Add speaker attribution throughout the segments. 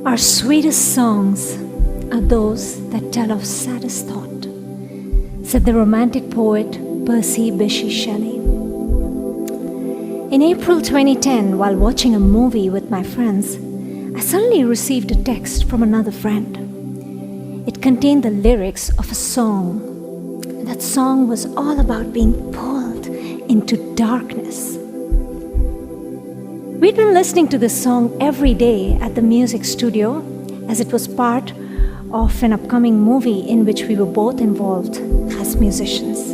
Speaker 1: Our sweetest songs are those that tell of saddest thought, said the romantic poet Percy Bysshe Shelley. In April 2010, while watching a movie with my friends, I suddenly received a text from another friend. It contained the lyrics of a song. That song was all about being pulled into darkness. We'd been listening to this song every day at the music studio as it was part of an upcoming movie in which we were both involved as musicians.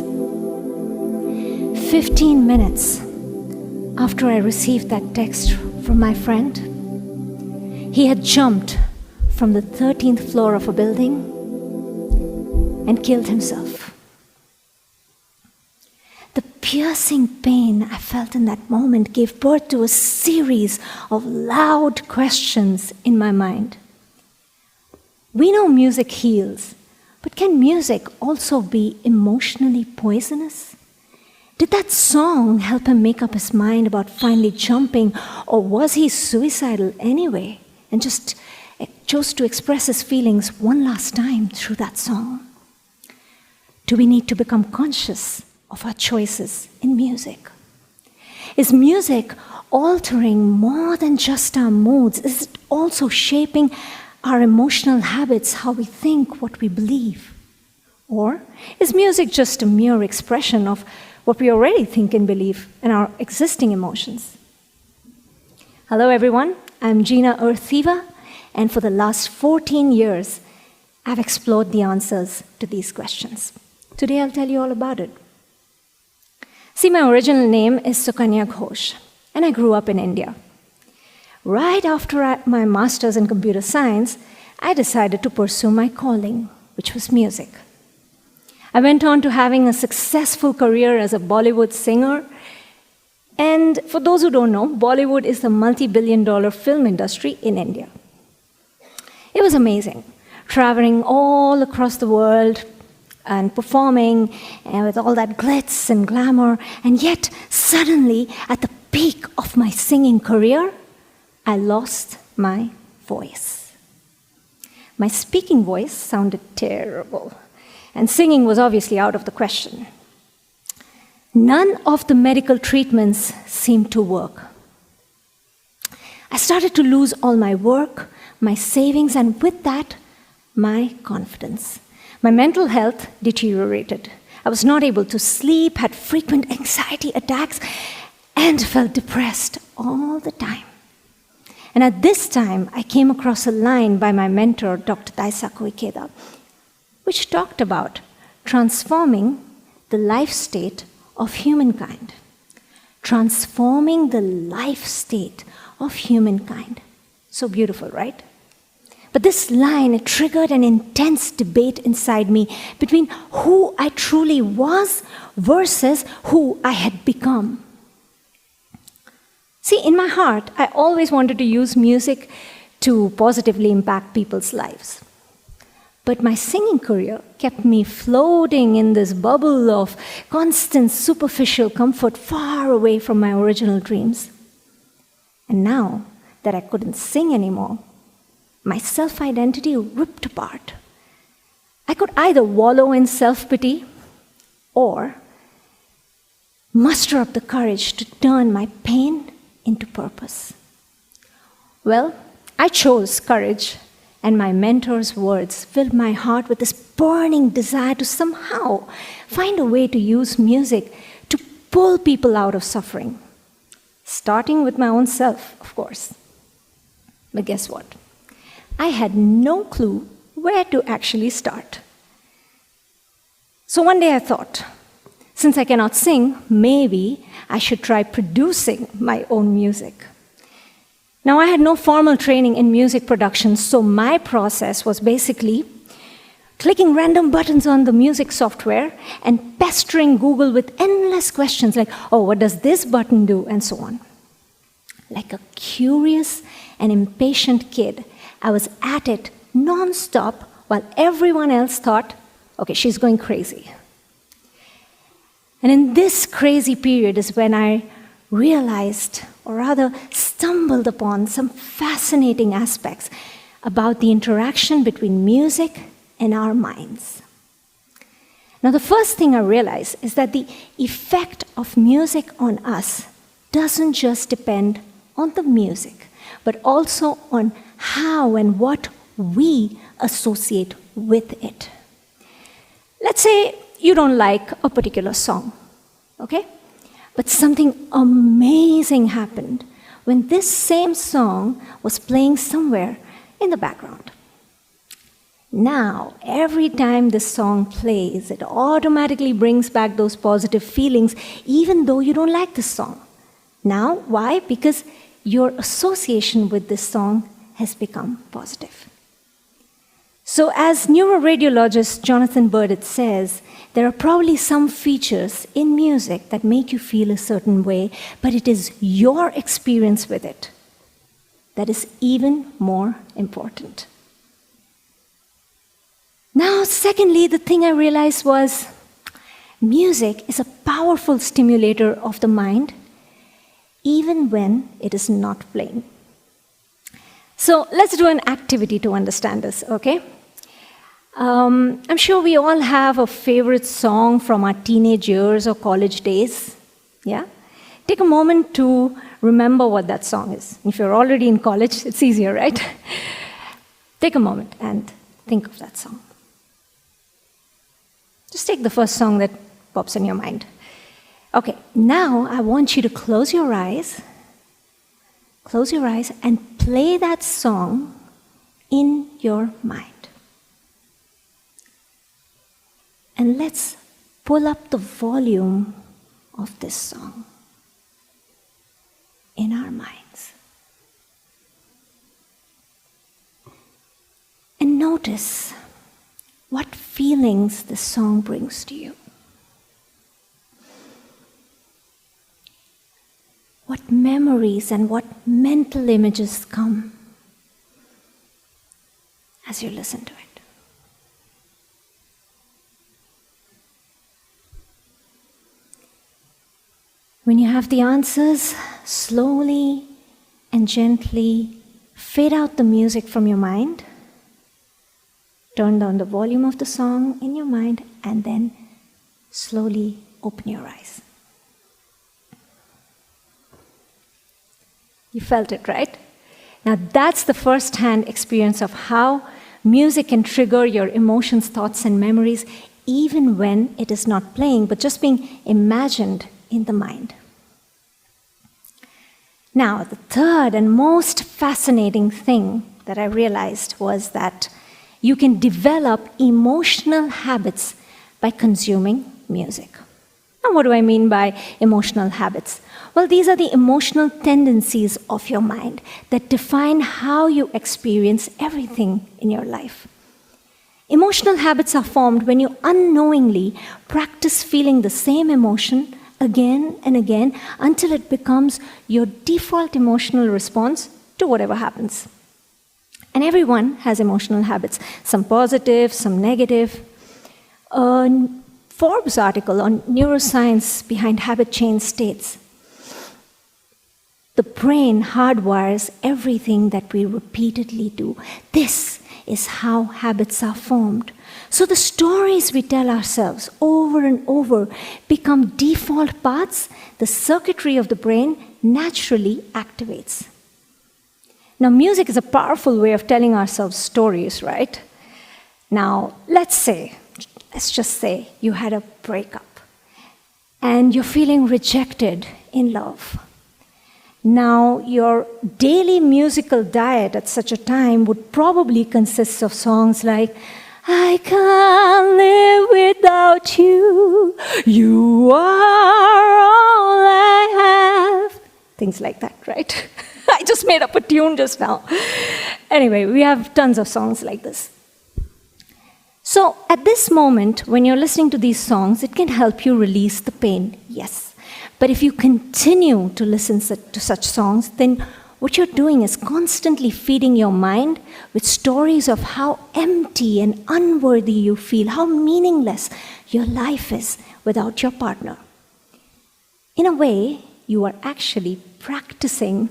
Speaker 1: 15 minutes after I received that text from my friend, he had jumped from the 13th floor of a building and killed himself. The piercing pain I felt in that moment gave birth to a series of loud questions in my mind. We know music heals, but can music also be emotionally poisonous? Did that song help him make up his mind about finally jumping, or was he suicidal anyway and just chose to express his feelings one last time through that song? Do we need to become conscious of our choices in music? Is music altering more than just our moods? Is it also shaping our emotional habits, how we think, what we believe? Or is music just a mere expression of what we already think and believe in our existing emotions? Hello everyone, I'm Jeena Earthiva, and for the last 14 years, I've explored the answers to these questions. Today I'll tell you all about it. See, my original name is Sukanya Ghosh, and I grew up in India. Right after my master's in computer science, I decided to pursue my calling, which was music. I went on to having a successful career as a Bollywood singer. And for those who don't know, Bollywood is the multi-billion-dollar film industry in India. It was amazing, traveling all across the world, and performing with all that glitz and glamour, and yet suddenly, at the peak of my singing career, I lost my voice. My speaking voice sounded terrible, and singing was obviously out of the question. None of the medical treatments seemed to work. I started to lose all my work, my savings, and with that, my confidence. My mental health deteriorated. I was not able to sleep, had frequent anxiety attacks, and felt depressed all the time. And at this time, I came across a line by my mentor, Dr. TEDxKULeuvenBrussels, which talked about transforming the life state of humankind. Transforming the life state of humankind. So beautiful, right? But this line, it triggered an intense debate inside me between who I truly was versus who I had become. See, in my heart, I always wanted to use music to positively impact people's lives. But my singing career kept me floating in this bubble of constant superficial comfort far away from my original dreams. And now that I couldn't sing anymore, my self-identity ripped apart. I could either wallow in self-pity or muster up the courage to turn my pain into purpose. Well, I chose courage, and my mentor's words filled my heart with this burning desire to somehow find a way to use music to pull people out of suffering, starting with my own self, of course. But guess what? I had no clue where to actually start. So one day I thought, since I cannot sing, maybe I should try producing my own music. Now, I had no formal training in music production, so my process was basically clicking random buttons on the music software and pestering Google with endless questions like, oh, what does this button do, and so on. Like a curious and impatient kid, I was at it non-stop while everyone else thought, okay, she's going crazy. And in this crazy period is when I realized, or rather stumbled upon, some fascinating aspects about the interaction between music and our minds. Now, the first thing I realized is that the effect of music on us doesn't just depend on the music, but also on how and what we associate with it. Let's say you don't like a particular song, okay? But something amazing happened when this same song was playing somewhere in the background. Now, every time this song plays, it automatically brings back those positive feelings, even though you don't like this song. Now, why? Because your association with this song has become positive. So, as neuroradiologist Jonathan Burdett says, there are probably some features in music that make you feel a certain way, but it is your experience with it that is even more important. Now, secondly, the thing I realized was music is a powerful stimulator of the mind, even when it is not playing. So let's do an activity to understand this, okay? I'm sure we all have a favorite song from our teenage years or college days, yeah? Take a moment to remember what that song is. If you're already in college, it's easier, right? Take a moment and think of that song. Just take the first song that pops in your mind. Okay, now I want you to close your eyes and play that song in your mind. And let's pull up the volume of this song in our minds. And notice what feelings this song brings to you. What memories and what mental images come as you listen to it. When you have the answers, slowly and gently fade out the music from your mind. Turn down the volume of the song in your mind and then slowly open your eyes. You felt it, right? Now that's the first-hand experience of how music can trigger your emotions, thoughts, and memories even when it is not playing, but just being imagined in the mind. Now, the third and most fascinating thing that I realized was that you can develop emotional habits by consuming music. Now, what do I mean by emotional habits? Well, these are the emotional tendencies of your mind that define how you experience everything in your life. Emotional habits are formed when you unknowingly practice feeling the same emotion again and again until it becomes your default emotional response to whatever happens. And everyone has emotional habits, some positive, some negative. A Forbes article on neuroscience behind habit change states, the brain hardwires everything that we repeatedly do. This is how habits are formed. So the stories we tell ourselves over and over become default paths. The circuitry of the brain naturally activates. Now, music is a powerful way of telling ourselves stories, right? Now, let's just say you had a breakup and you're feeling rejected in love. Now, your daily musical diet at such a time would probably consist of songs like, I can't live without you, you are all I have. Things like that, right? I just made up a tune just now. Anyway, we have tons of songs like this. So at this moment, when you're listening to these songs, it can help you release the pain, yes. But if you continue to listen to such songs, then what you're doing is constantly feeding your mind with stories of how empty and unworthy you feel, how meaningless your life is without your partner. In a way, you are actually practicing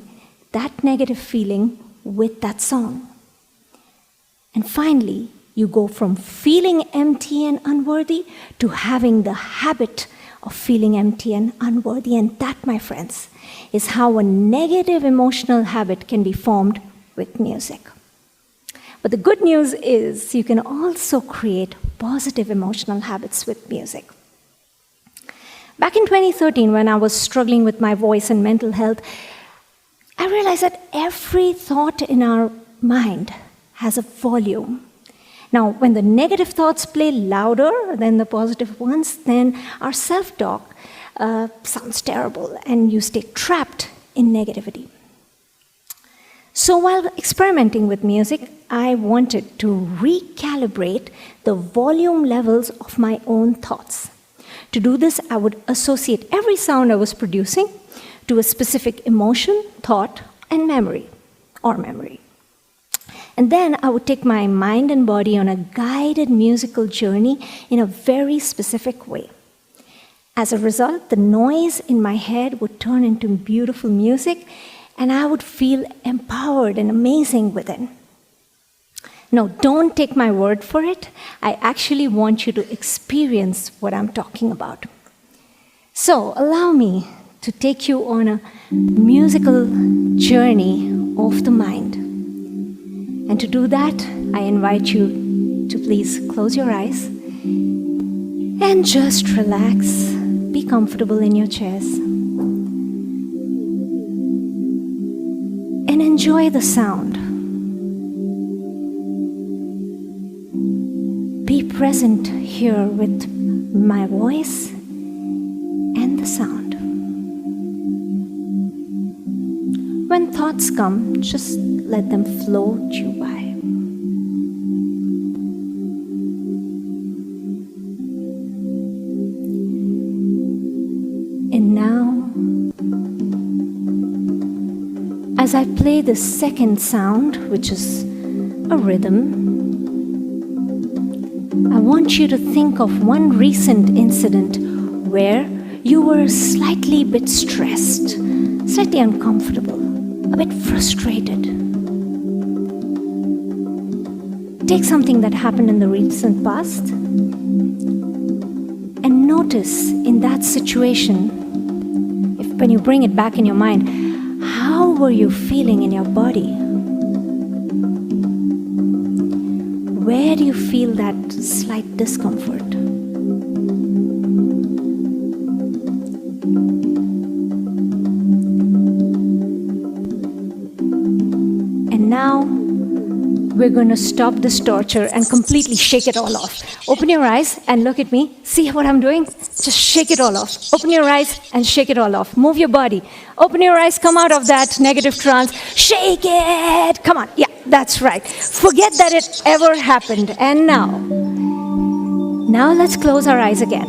Speaker 1: that negative feeling with that song. And finally, you go from feeling empty and unworthy to having the habit of feeling empty and unworthy. And that, my friends, is how a negative emotional habit can be formed with music. But the good news is you can also create positive emotional habits with music. Back in 2013, when I was struggling with my voice and mental health, I realized that every thought in our mind has a volume. Now, when the negative thoughts play louder than the positive ones, then our self-talk sounds terrible and you stay trapped in negativity. So while experimenting with music, I wanted to recalibrate the volume levels of my own thoughts. To do this, I would associate every sound I was producing to a specific emotion, thought, and memory. And then I would take my mind and body on a guided musical journey in a very specific way. As a result, the noise in my head would turn into beautiful music, and I would feel empowered and amazing within. No, don't take my word for it. I actually want you to experience what I'm talking about. So, allow me to take you on a musical journey of the mind. And to do that, I invite you to please close your eyes and just relax. Be comfortable in your chairs. And enjoy the sound. Be present here with my voice and the sound. When thoughts come, just let them float you by. And now, as I play the second sound, which is a rhythm, I want you to think of one recent incident where you were slightly a bit stressed, slightly uncomfortable, a bit frustrated. Take something that happened in the recent past and notice in that situation, when you bring it back in your mind, how were you feeling in your body? Where do you feel that slight discomfort? And now, we're going to stop this torture and completely shake it all off. Open your eyes and look at me. See what I'm doing? Just shake it all off. Open your eyes and shake it all off. Move your body. Open your eyes, come out of that negative trance. Shake it! Come on. Yeah, that's right. Forget that it ever happened. And now let's close our eyes again.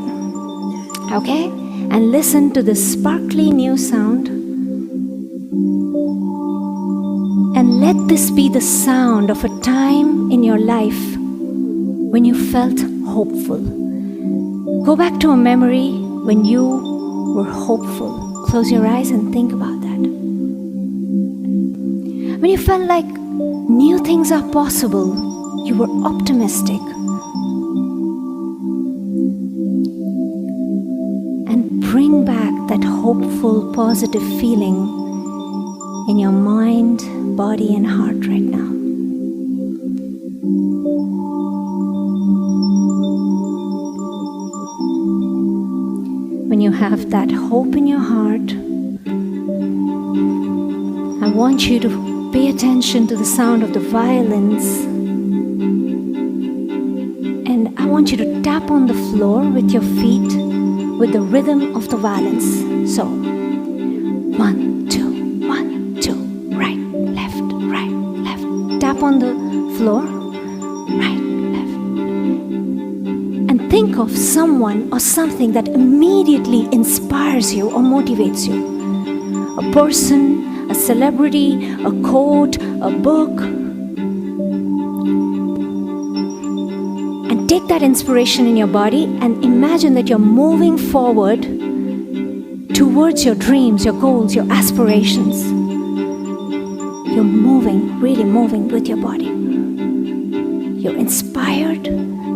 Speaker 1: Okay? And listen to this sparkly new sound. And let this be the sound of a time in your life when you felt hopeful. Go back to a memory when you were hopeful. Close your eyes and think about that. When you felt like new things are possible, you were optimistic. And bring back that hopeful, positive feeling in your mind, body, and heart right now. When you have that hope in your heart, I want you to pay attention to the sound of the violins, and I want you to tap on the floor with your feet with the rhythm of the violins. So, 1, 2, 1, 2, right, left, right, left. Tap on the floor, right, left. And think of someone or something that immediately inspires you or motivates you. A person, a celebrity, a quote, a book. And take that inspiration in your body and imagine that you're moving forward towards your dreams, your goals, your aspirations. You're moving, really moving with your body. you're inspired,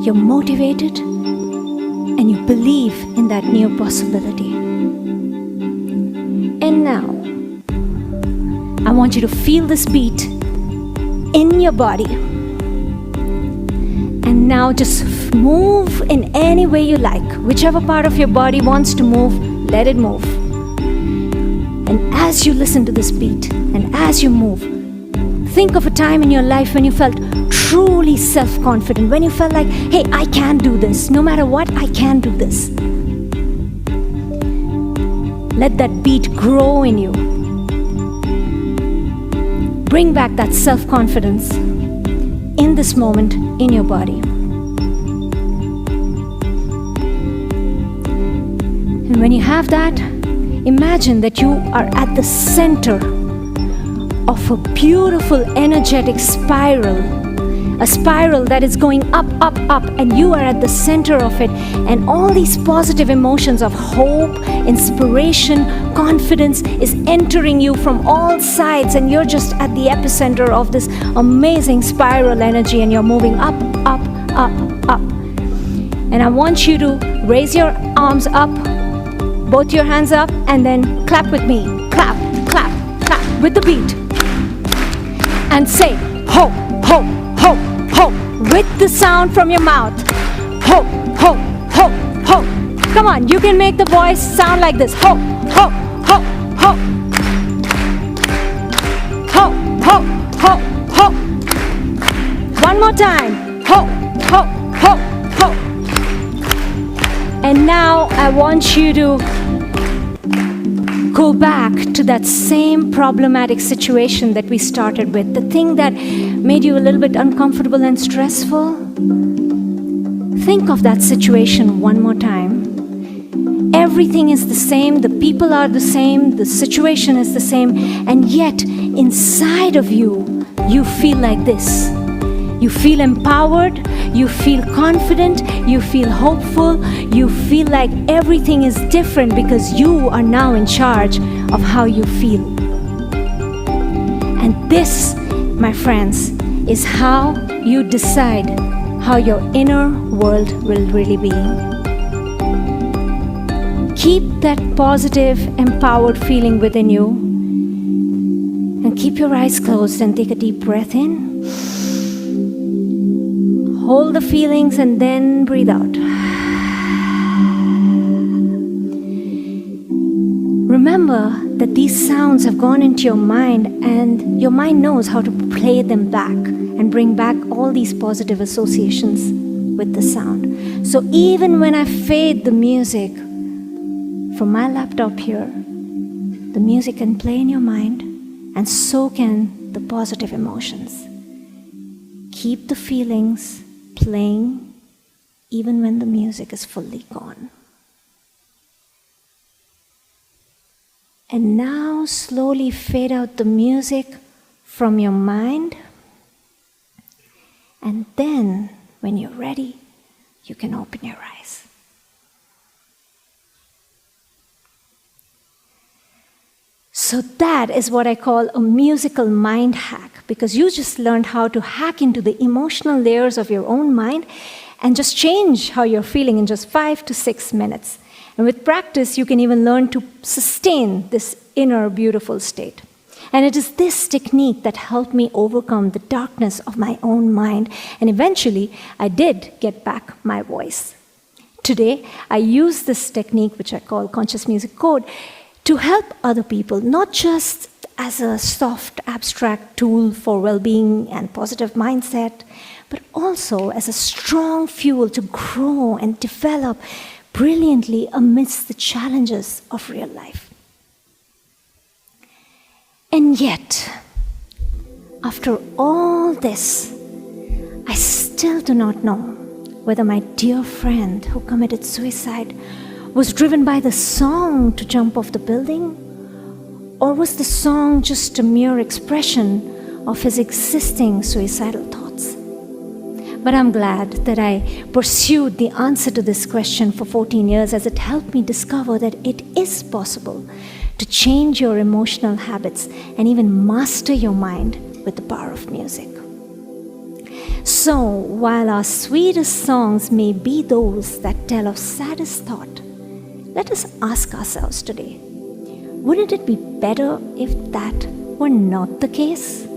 Speaker 1: you're motivated, and you believe in that new possibility. And now, I want you to feel this beat in your body. And now just move in any way you like. Whichever part of your body wants to move, let it move. And as you listen to this beat, and as you move, think of a time in your life when you felt truly self-confident, when you felt like, hey, I can do this. No matter what, I can do this. Let that beat grow in you. Bring back that self-confidence in this moment in your body. And when you have that, imagine that you are at the center of a beautiful energetic spiral, a spiral that is going up, up, up, and you are at the center of it, and all these positive emotions of hope, inspiration, confidence is entering you from all sides, and you're just at the epicenter of this amazing spiral energy, and you're moving up, up, up, up. And I want you to raise your arms up, both your hands up, and then clap with me. Clap, clap, clap with the beat. And say, ho, ho, ho, ho, with the sound from your mouth. Ho, ho, ho, ho. Come on, you can make the voice sound like this. Ho, ho, ho, ho. Ho, ho, ho, ho. One more time. Ho, ho, ho, ho. And now I want you to go back to that same problematic situation that we started with, the thing that made you a little bit uncomfortable and stressful. Think of that situation one more time. Everything is the same, the people are the same, the situation is the same, and yet inside of you, you feel like this. You feel empowered, you feel confident, you feel hopeful, you feel like everything is different because you are now in charge of how you feel. And this, my friends, is how you decide how your inner world will really be. Keep that positive, empowered feeling within you, and keep your eyes closed and take a deep breath in. Hold the feelings and then breathe out. Remember that these sounds have gone into your mind, and your mind knows how to play them back and bring back all these positive associations with the sound. So even when I fade the music from my laptop here, the music can play in your mind, and so can the positive emotions. Keep the feelings playing even when the music is fully gone. And now slowly fade out the music from your mind. And then, when you're ready, you can open your eyes. So that is what I call a musical mind hack, because you just learned how to hack into the emotional layers of your own mind and just change how you're feeling in just 5 to 6 minutes. And with practice, you can even learn to sustain this inner beautiful state. And it is this technique that helped me overcome the darkness of my own mind, and eventually I did get back my voice. Today, I use this technique, which I call Conscious Music Code, to help other people, not just as a soft, abstract tool for well-being and positive mindset, but also as a strong fuel to grow and develop brilliantly amidst the challenges of real life. And yet, after all this, I still do not know whether my dear friend who committed suicide was driven by the song to jump off the building, or was the song just a mere expression of his existing suicidal thoughts? But I'm glad that I pursued the answer to this question for 14 years, as it helped me discover that it is possible to change your emotional habits and even master your mind with the power of music. So, while our sweetest songs may be those that tell of saddest thought, let us ask ourselves today, wouldn't it be better if that were not the case?